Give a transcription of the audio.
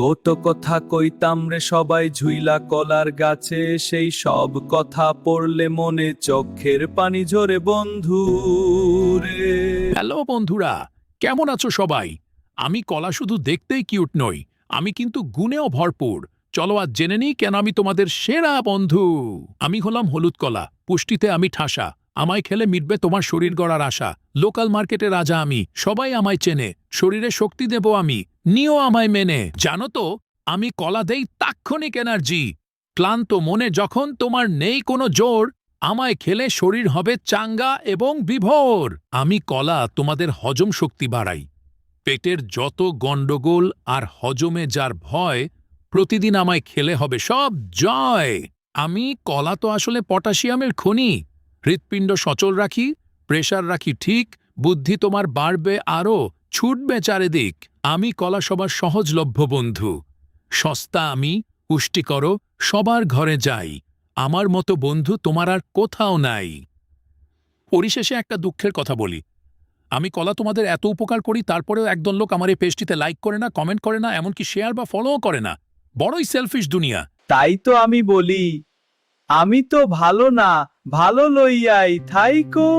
কত কথা কইতাম রে সবাই ঝুইলা কলার গাছে, সেই সব কথা পড়লে মনে চোখের পানি ঝরে বন্ধু রে। হ্যালো বন্ধুরা, কেমন আছো সবাই? আমি কলা শুধু দেখতেই কিউট নই, আমি কিন্তু গুণেও ভরপুর। চলো আজ জেনে নিই কেন আমি তোমাদের সেরা বন্ধু। আমি হলাম হলুদ কলা, পুষ্টিতে আমি ঠাসা। আমায় খেলে মিটবে তোমার শরীর গড়ার আশা। লোকাল মার্কেটে রাজা আমি, সবাই আমায় চেনে। শরীরে শক্তি দেব আমি, নিও আমায় মেনে। জানো তো, আমি কলা দেই তাৎক্ষণিক এনার্জি। ক্লান্ত মনে যখন তোমার নেই কোনো জোর, আমায় খেলে শরীর হবে চাঙ্গা এবং বিভোর। আমি কলা তোমাদের হজম শক্তি বাড়াই। পেটের যত গণ্ডগোল আর হজমে যার ভয়, প্রতিদিন আমায় খেলে হবে সব জয়। আমি কলা তো আসলে পটাশিয়ামের খনি। হৃৎপিণ্ড সচল রাখি, প্রেশার রাখি ঠিক, বুদ্ধি তোমার বাড়বে আরও, ছুটবে চারিদিক। আমি কলা সবার সহজলভ্য বন্ধু। সস্তা আমি, পুষ্টিকর, সবার ঘরে যাই। আমার মতো বন্ধু তোমার আর কোথাও নাই। পরিশেষে একটা দুঃখের কথা বলি, আমি কলা তোমাদের এত উপকার করি, তারপরেও একদল লোক আমার এই পেজটিতে লাইক করে না, কমেন্ট করে না, এমনকি শেয়ার বা ফলোও করে না। বড়ই সেলফিশ দুনিয়া। তাই তো আমি বলি, আমি তো ভালো না, ভালো লইয়াই থাইকো।